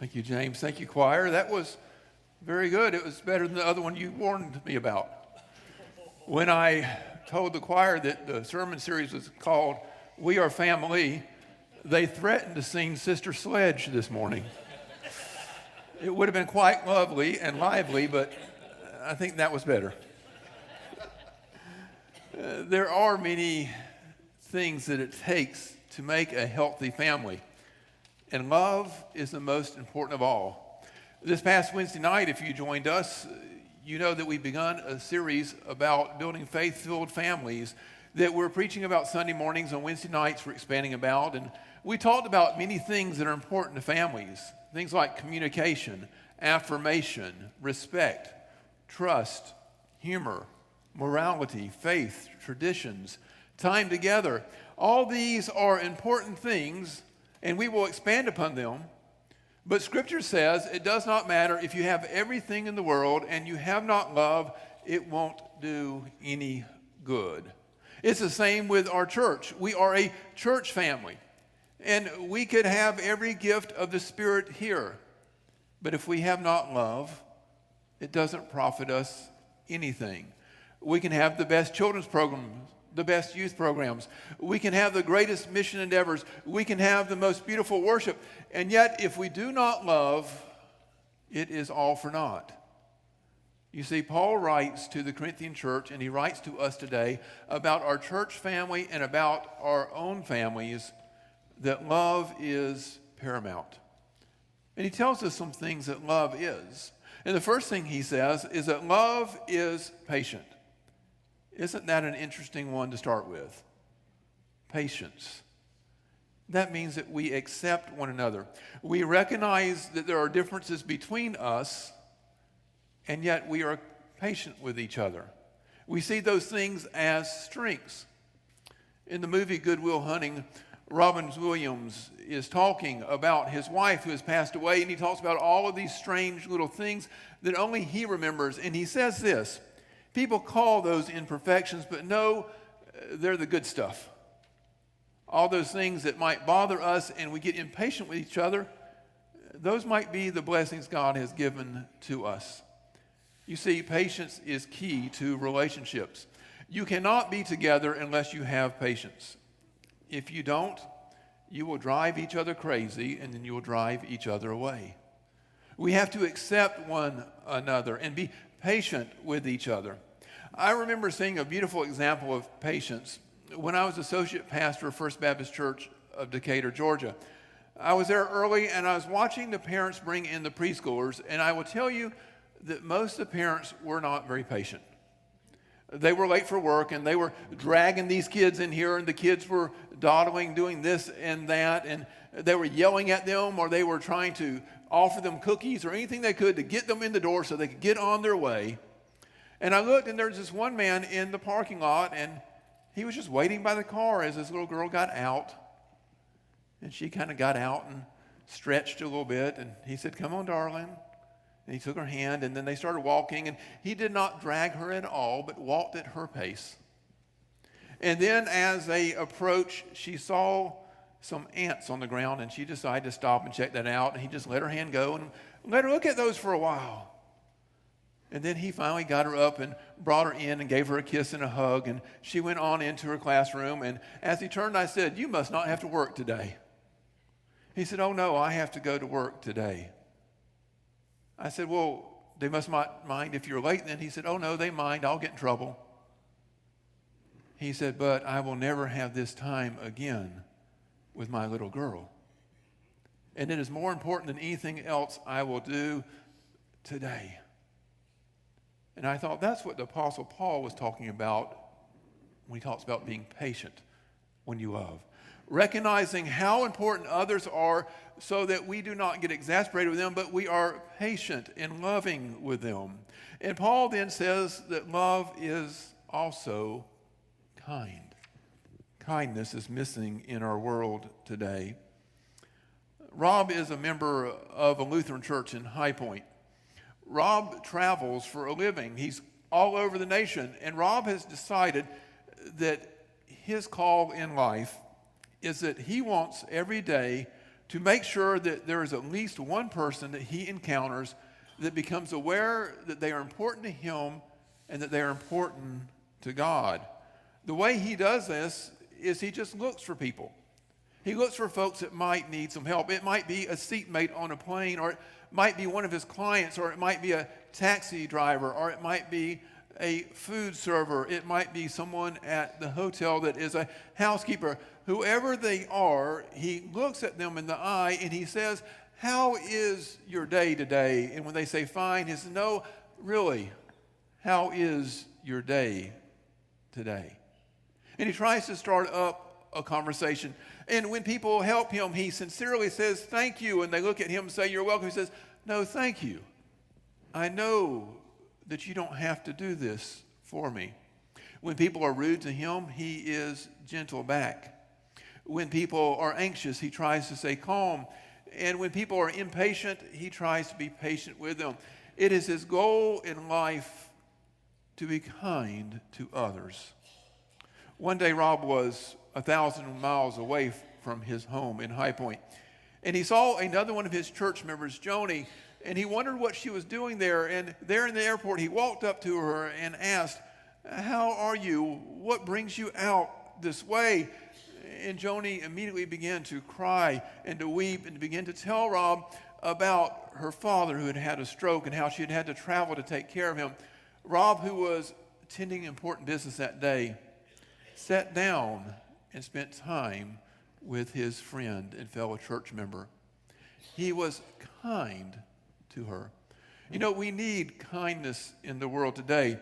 Thank you, James. Thank you, choir. That was very good. It was better than the other one you warned me about. When I told the choir that the sermon series was called We Are Family, they threatened to sing Sister Sledge this morning. It would have been quite lovely and lively, but I think that was better. There are many things that it takes to make a healthy family, and love is the most important of all. This past Wednesday night, if you joined us, you know that we've begun a series about building faith-filled families that we're preaching about Sunday mornings. On Wednesday nights we're expanding about, and we talked about many things that are important to families, things like communication, affirmation, respect, trust, humor, morality, faith, traditions, time together. All these are important things, and we will expand upon them. But Scripture says it does not matter if you have everything in the world and you have not love, it won't do any good. It's the same with our church. We are a church family, and we could have every gift of the Spirit here. But if we have not love, it doesn't profit us anything. We can have the best children's programs, the best youth programs. We can have the greatest mission endeavors. We can have the most beautiful worship. And yet, if we do not love, it is all for naught. You see, Paul writes to the Corinthian church, and he writes to us today about our church family and about our own families, that love is paramount. And he tells us some things that love is. And the first thing he says is that love is patient. Isn't that an interesting one to start with? Patience. That means that we accept one another. We recognize that there are differences between us, and yet we are patient with each other. We see those things as strengths. In the movie Good Will Hunting, Robin Williams is talking about his wife who has passed away, and he talks about all of these strange little things that only he remembers. And he says this: people call those imperfections, but no, they're the good stuff. All those things that might bother us and we get impatient with each other, those might be the blessings God has given to us. You see, patience is key to relationships. You cannot be together unless you have patience. If you don't, you will drive each other crazy, and then you will drive each other away. We have to accept one another and be patient with each other. I remember seeing a beautiful example of patience when I was associate pastor of First Baptist Church of Decatur, Georgia. I was there early, and I was watching the parents bring in the preschoolers, and I will tell you that most of the parents were not very patient. They were late for work, and they were dragging these kids in here, and the kids were dawdling, doing this and that, and they were yelling at them, or they were trying to offer them cookies or anything they could to get them in the door so they could get on their way. And I looked, and there was this one man in the parking lot, and he was just waiting by the car as this little girl got out. And she kind of got out and stretched a little bit, and he said, "Come on, darling." And he took her hand, and then they started walking, and he did not drag her at all, but walked at her pace. And then as they approached, she saw some ants on the ground, and she decided to stop and check that out, and he just let her hand go and let her look at those for a while. And then he finally got her up and brought her in and gave her a kiss and a hug, and she went on into her classroom. And as he turned, I said, "You must not have to work today." He said, "Oh no, I have to go to work today." I said, "Well, they must not mind if you're late then." He said, "Oh no, they mind. I'll get in trouble." He said, "But I will never have this time again with my little girl. And it is more important than anything else I will do today." And I thought that's what the Apostle Paul was talking about when he talks about being patient when you love. Recognizing how important others are so that we do not get exasperated with them, but we are patient and loving with them. And Paul then says that love is also kind. Kindness is missing in our world today. Rob is a member of a Lutheran church in High Point. Rob travels for a living. He's all over the nation. And Rob has decided that his call in life is that he wants every day to make sure that there is at least one person that he encounters that becomes aware that they are important to him and that they are important to God. The way he does this is he just looks for people. He looks for folks that might need some help. It might be a seatmate on a plane, or it might be one of his clients, or it might be a taxi driver, or it might be a food server. It might be someone at the hotel that is a housekeeper. Whoever they are, he looks at them in the eye and he says, "How is your day today?" And when they say fine, he says, "No, really, how is your day today?" And he tries to start up a conversation. And when people help him, he sincerely says, "Thank you." And they look at him and say, "You're welcome." He says, "No, thank you. I know that you don't have to do this for me." When people are rude to him, he is gentle back. When people are anxious, he tries to stay calm. And when people are impatient, he tries to be patient with them. It is his goal in life to be kind to others. One day, Rob was 1,000 miles away from his home in High Point, and he saw another one of his church members, Joni, and he wondered what she was doing there. And there in the airport, he walked up to her and asked, "How are you? What brings you out this way?" And Joni immediately began to cry and to weep and to begin to tell Rob about her father who had had a stroke and how she had had to travel to take care of him. Rob, who was attending important business that day, sat down and spent time with his friend and fellow church member. He was kind to her. You know, we need kindness in the world today.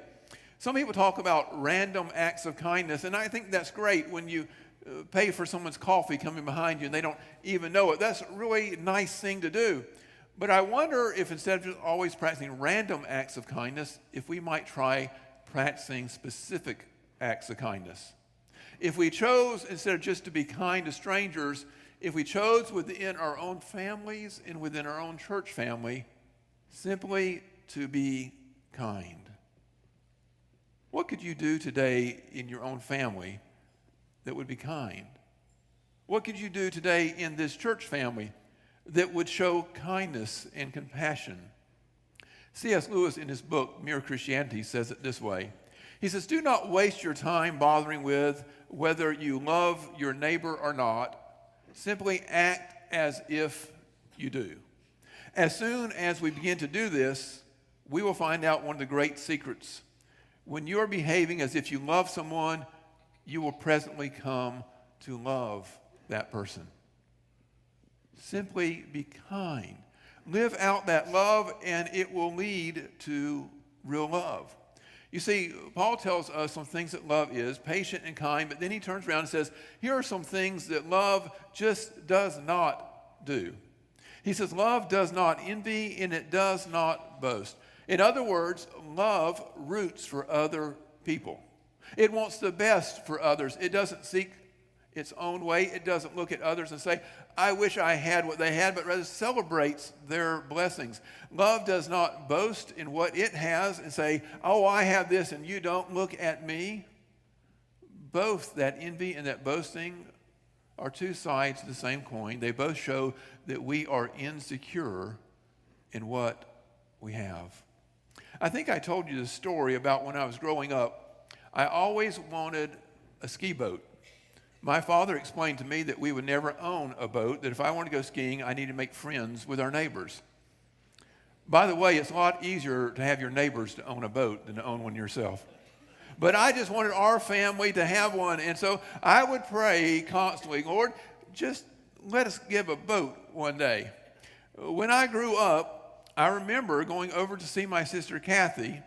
Some people talk about random acts of kindness, and I think that's great when you pay for someone's coffee coming behind you and they don't even know it. That's a really nice thing to do. But I wonder if instead of just always practicing random acts of kindness, if we might try practicing specific acts of kindness. If we chose, instead of just to be kind to strangers, if we chose within our own families and within our own church family, simply to be kind. What could you do today in your own family that would be kind? What could you do today in this church family that would show kindness and compassion? C.S. Lewis, in his book, Mere Christianity, says it this way. He says, "Do not waste your time bothering with whether you love your neighbor or not. Simply act as if you do." As soon as we begin to do this, we will find out one of the great secrets. When you are behaving as if you love someone, you will presently come to love that person. Simply be kind. Live out that love, and it will lead to real love. You see, Paul tells us some things that love is, patient and kind, but then he turns around and says, here are some things that love just does not do. He says, love does not envy, and it does not boast. In other words, love roots for other people. It wants the best for others. It doesn't seek its own way. It doesn't look at others and say, I wish I had what they had, but rather celebrates their blessings. Love does not boast in what it has and say, oh, I have this and you don't, look at me. Both that envy and that boasting are two sides of the same coin. They both show that we are insecure in what we have. I think I told you the story about when I was growing up. I always wanted a ski boat. My father explained to me that we would never own a boat, that if I wanted to go skiing, I needed to make friends with our neighbors. By the way, it's a lot easier to have your neighbors to own a boat than to own one yourself. But I just wanted our family to have one, and so I would pray constantly, Lord, just let us give a boat one day. When I grew up, I remember going over to see my sister Kathy.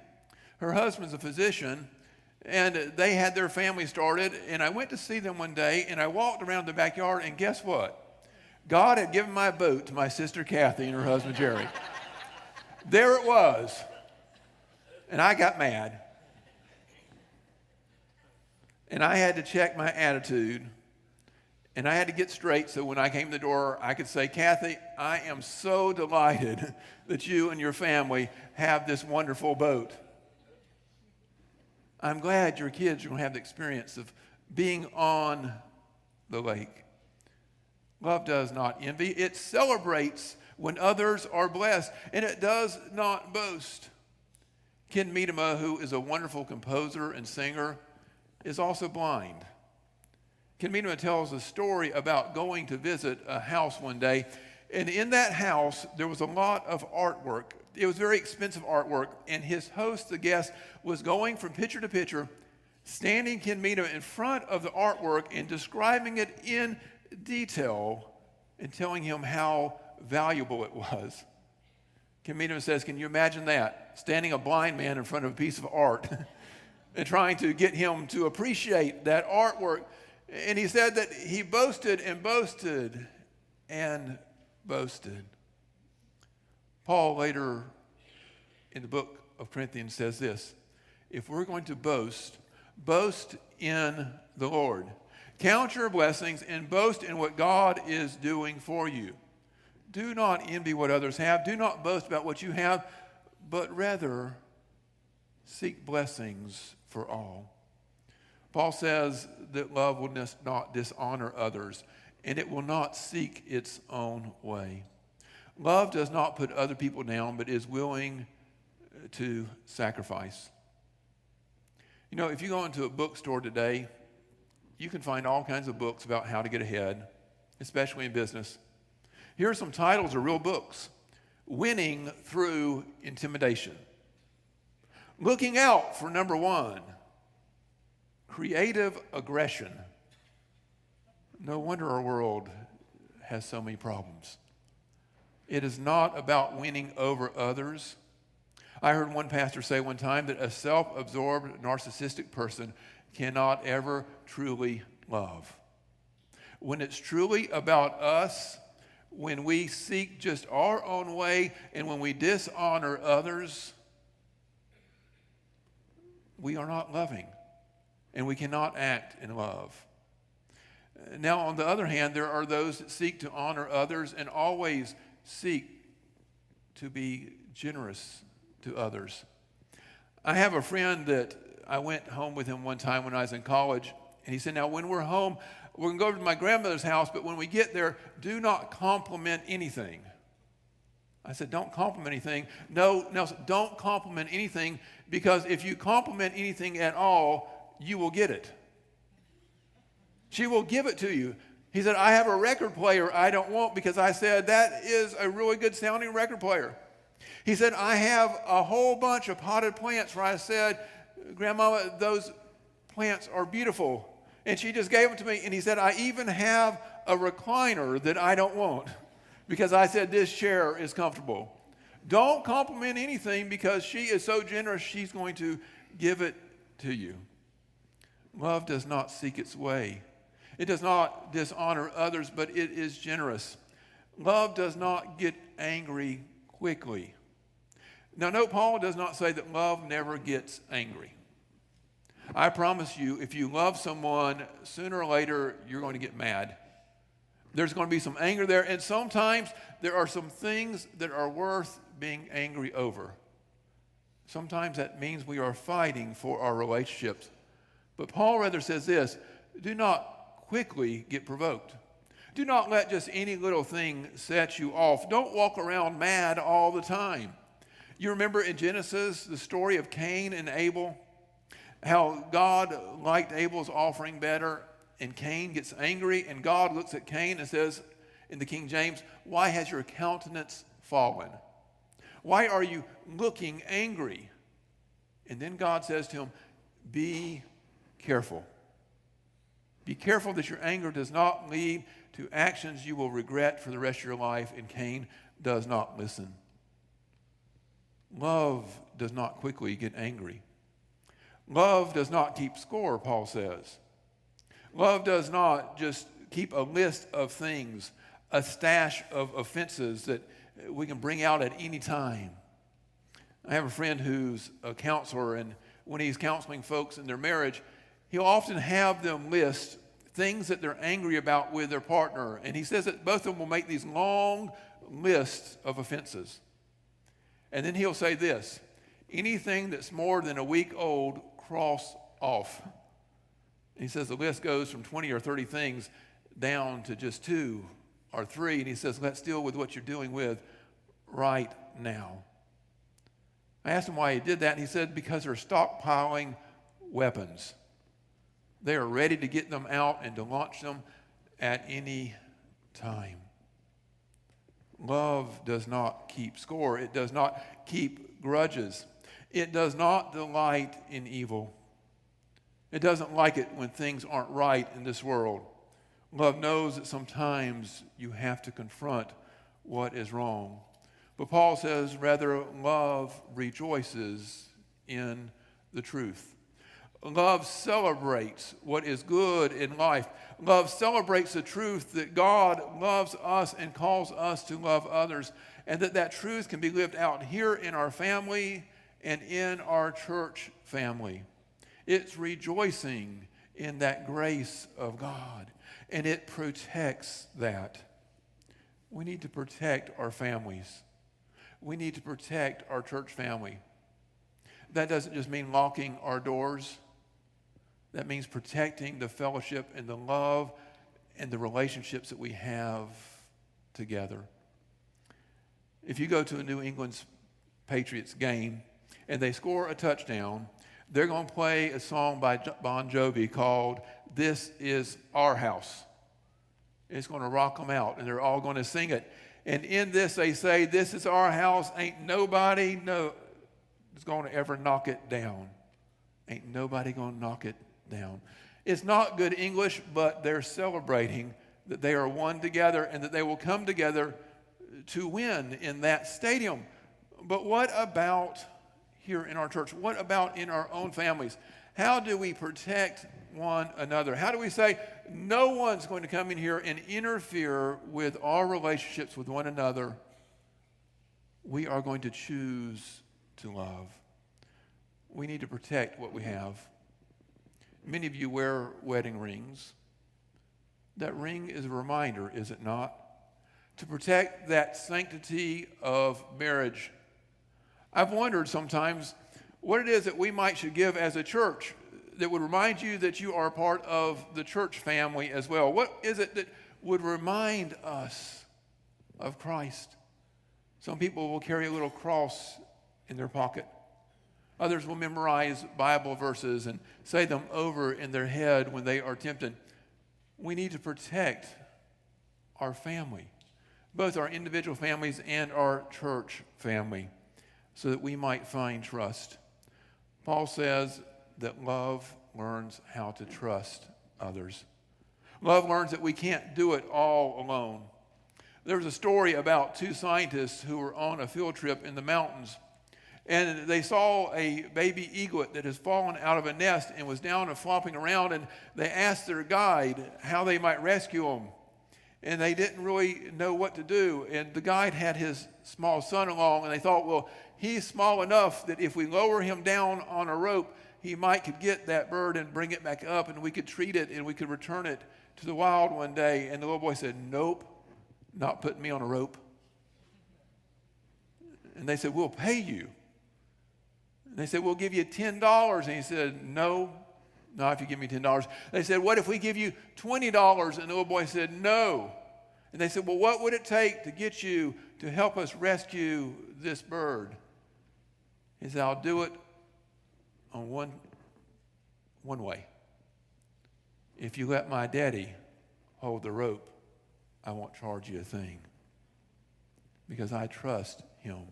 Her husband's a physician, and they had their family started, and I went to see them one day, and I walked around the backyard, and guess what? God had given my boat to my sister Kathy and her husband Jerry. There it was, and I got mad. And I had to check my attitude, and I had to get straight so when I came to the door, I could say, Kathy, I am so delighted that you and your family have this wonderful boat. I'm glad your kids are going to have the experience of being on the lake. Love does not envy. It celebrates when others are blessed, and it does not boast. Ken Miedema, who is a wonderful composer and singer, is also blind. Ken Miedema tells a story about going to visit a house one day, and in that house there was a lot of artwork. It was very expensive artwork, and his host, the guest, was going from picture to picture, standing Ken Miedema in front of the artwork and describing it in detail and telling him how valuable it was. Ken Miedema says, can you imagine that? Standing a blind man in front of a piece of art and trying to get him to appreciate that artwork. And he said that he boasted and boasted and boasted. Paul later in the book of Corinthians says this: if we're going to boast, boast in the Lord. Count your blessings and boast in what God is doing for you. Do not envy what others have. Do not boast about what you have, but rather seek blessings for all. Paul says that love will not dishonor others, and it will not seek its own way. Love does not put other people down, but is willing to sacrifice. You know, if you go into a bookstore today, you can find all kinds of books about how to get ahead, especially in business. Here are some titles of real books: Winning Through Intimidation, Looking Out for Number One, Creative Aggression. No wonder our world has so many problems. It is not about winning over others. I heard one pastor say one time that a self-absorbed, narcissistic person cannot ever truly love. When it's truly about us, when we seek just our own way, and when we dishonor others, we are not loving, and we cannot act in love. Now, on the other hand, there are those that seek to honor others and always seek to be generous to others. I have a friend that I went home with him one time when I was in college, and he said, now when we're home, we're going to go over to my grandmother's house, but when we get there, do not compliment anything. I said, don't compliment anything. No, don't compliment anything, because if you compliment anything at all, you will get it. She will give it to you. He said, I have a record player I don't want because I said that is a really good sounding record player. He said, I have a whole bunch of potted plants where I said, Grandmama, those plants are beautiful. And she just gave them to me. And he said, I even have a recliner that I don't want because I said this chair is comfortable. Don't compliment anything because she is so generous, she's going to give it to you. Love does not seek its way. It does not dishonor others, but it is generous. Love does not get angry quickly. Now, note, Paul does not say that love never gets angry. I promise you, if you love someone, sooner or later, you're going to get mad. There's going to be some anger there, and sometimes there are some things that are worth being angry over. Sometimes that means we are fighting for our relationships. But Paul rather says this: do not quickly get provoked. Do not let just any little thing set you off. Don't walk around mad all the time. You remember in Genesis the story of Cain and Abel? How God liked Abel's offering better, and Cain gets angry, and God looks at Cain and says in the King James, why has your countenance fallen? Why are you looking angry? And then God says to him, be careful. Be careful that your anger does not lead to actions you will regret for the rest of your life. And Cain does not listen. Love does not quickly get angry. Love does not keep score, Paul says. Love does not just keep a list of things, a stash of offenses that we can bring out at any time. I have a friend who's a counselor, and when he's counseling folks in their marriage, he'll often have them list things that they're angry about with their partner. And he says that both of them will make these long lists of offenses. And then he'll say this: anything that's more than a week old, cross off. And he says the list goes from 20 or 30 things down to just 2 or 3, and he says, let's deal with what you're dealing with right now. I asked him why he did that, and he said, because they're stockpiling weapons. They are ready to get them out and to launch them at any time. Love does not keep score. It does not keep grudges. It does not delight in evil. It doesn't like it when things aren't right in this world. Love knows that sometimes you have to confront what is wrong. But Paul says, rather, love rejoices in the truth. Love celebrates what is good in life. Love celebrates the truth that God loves us and calls us to love others, and that truth can be lived out here in our family and in our church family. It's rejoicing in that grace of God, and it protects that. We need to protect our families. We need to protect our church family. That doesn't just mean locking our doors. That means protecting the fellowship and the love and the relationships that we have together. If you go to a New England Patriots game and they score a touchdown, they're going to play a song by Bon Jovi called "This Is Our House." It's going to rock them out, and they're all going to sing it. And in this, they say, "This is our house. Ain't nobody is going to ever knock it down. Ain't nobody going to knock it down." It's not good English, but they're celebrating that they are one together and that they will come together to win in that stadium. But what about here in our church? What about in our own families? How do we protect one another? How do we say no one's going to come in here and interfere with our relationships with one another? We are going to choose to love. We need to protect what we have. Many of you wear wedding rings. That ring is a reminder, is it not? To protect that sanctity of marriage. I've wondered sometimes what it is that we should give as a church that would remind you that you are a part of the church family as well. What is it that would remind us of Christ? Some people will carry a little cross in their pocket. Others will memorize Bible verses and say them over in their head when they are tempted. We need to protect our family, both our individual families and our church family, so that we might find trust. Paul says that love learns how to trust others. Love learns that we can't do it all alone. There was a story about 2 scientists who were on a field trip in the mountains, and they saw a baby eaglet that has fallen out of a nest and was down and flopping around, and they asked their guide how they might rescue him. And they didn't really know what to do. And the guide had his small son along, and they thought, well, he's small enough that if we lower him down on a rope, he could get that bird and bring it back up, and we could treat it, and we could return it to the wild one day. And the little boy said, nope, not putting me on a rope. And they said, we'll pay you. And they said, we'll give you $10. And he said, no, not if you give me $10. They said, what if we give you $20? And the little boy said, no. And they said, well, what would it take to get you to help us rescue this bird? He said, I'll do it on one way. If you let my daddy hold the rope, I won't charge you a thing, because I trust him.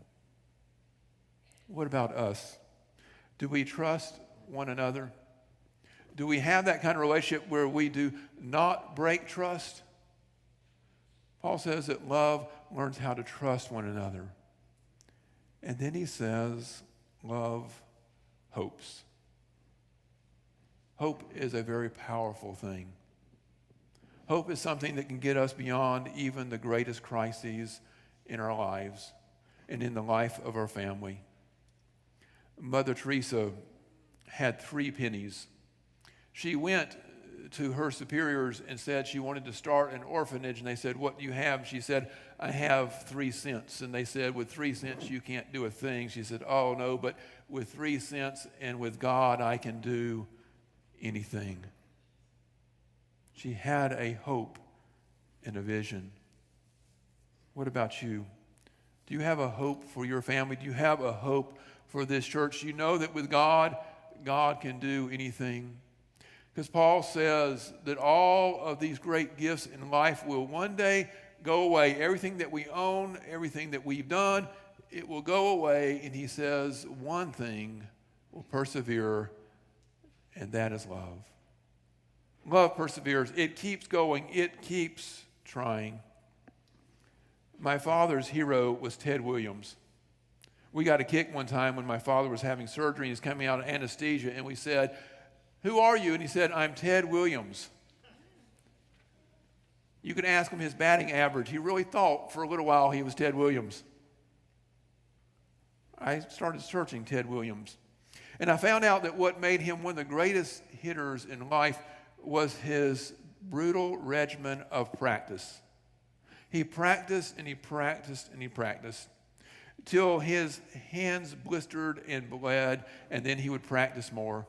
What about us? Do we trust one another? Do we have that kind of relationship where we do not break trust? Paul says that love learns how to trust one another. And then he says, love hopes. Hope is a very powerful thing. Hope is something that can get us beyond even the greatest crises in our lives and in the life of our family. Mother Teresa had 3 pennies. She went to her superiors and said she wanted to start an orphanage, and they said, what do you have? She said, I have 3 cents. And they said, with 3 cents you can't do a thing. She said, oh no, but with 3 cents and with God I can do anything. She had a hope and a vision. What about you? Do you have a hope for your family? Do you have a hope for this church? You know that with God, God can do anything. Because Paul says that all of these great gifts in life will one day go away. Everything that we own, everything that we've done, it will go away. And he says one thing will persevere, and that is love. Love perseveres. It keeps going. It keeps trying. My father's hero was Ted Williams. We got a kick one time when my father was having surgery. He was coming out of anesthesia, and we said, "Who are you?" And he said, "I'm Ted Williams." You can ask him his batting average. He really thought for a little while he was Ted Williams. I started searching Ted Williams, and I found out that what made him one of the greatest hitters in life was his brutal regimen of practice. He practiced and he practiced and he practiced till his hands blistered and bled, and then he would practice more.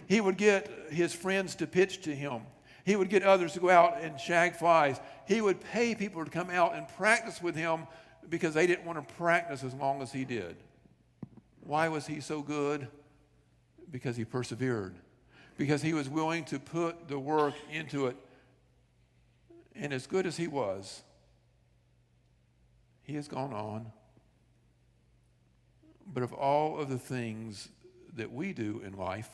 He would get his friends to pitch to him. He would get others to go out and shag flies. He would pay people to come out and practice with him because they didn't want to practice as long as he did. Why was he so good? Because he persevered. Because he was willing to put the work into it. And as good as he was, he has gone on. But of all of the things that we do in life,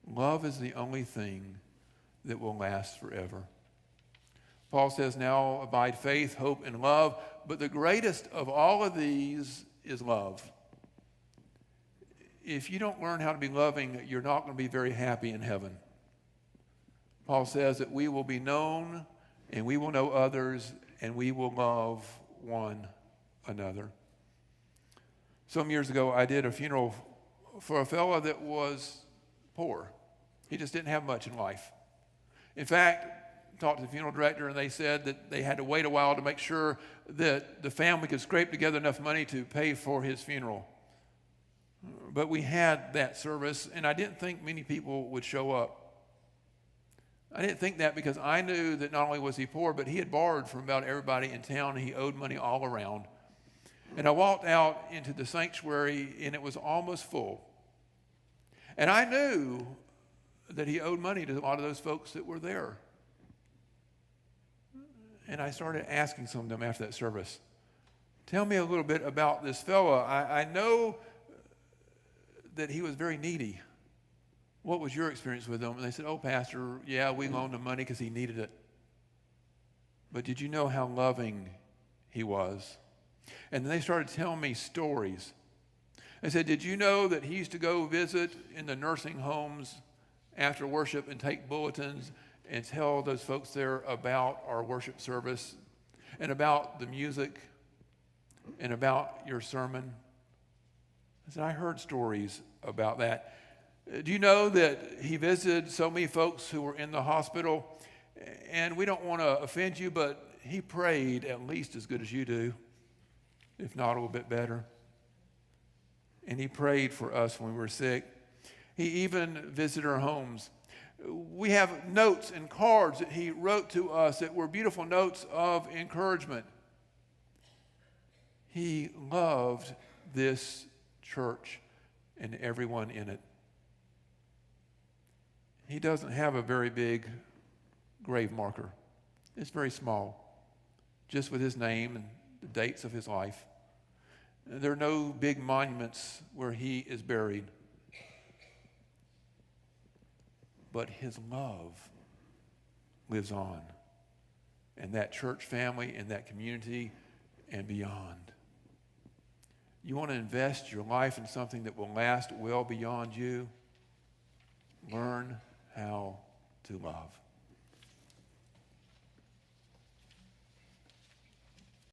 love is the only thing that will last forever. Paul says, now abide faith, hope, and love, but the greatest of all of these is love. If you don't learn how to be loving, you're not going to be very happy in heaven. Paul says that we will be known, and we will know others, and we will love one another. Some years ago, I did a funeral for a fellow that was poor. He just didn't have much in life. In fact, talked to the funeral director, and they said that they had to wait a while to make sure that the family could scrape together enough money to pay for his funeral. But we had that service, and I didn't think many people would show up. I didn't think that because I knew that not only was he poor, but he had borrowed from about everybody in town, and he owed money all around. And I walked out into the sanctuary, and it was almost full. And I knew that he owed money to a lot of those folks that were there. And I started asking some of them after that service, tell me a little bit about this fella. I know that he was very needy. What was your experience with him? And they said, oh, Pastor, yeah, we loaned him money because he needed it. But did you know how loving he was? And then they started telling me stories. They said, did you know that he used to go visit in the nursing homes after worship and take bulletins and tell those folks there about our worship service and about the music and about your sermon? I said, I heard stories about that. Do you know that he visited so many folks who were in the hospital? And we don't want to offend you, but he prayed at least as good as you do, if not a little bit better. And he prayed for us when we were sick. He even visited our homes. We have notes and cards that he wrote to us that were beautiful notes of encouragement. He loved this church and everyone in it. He doesn't have a very big grave marker. It's very small, just with his name and the dates of his life. There are no big monuments where he is buried. But his love lives on. And that church family and that community and beyond. You want to invest your life in something that will last well beyond you? Learn how to love.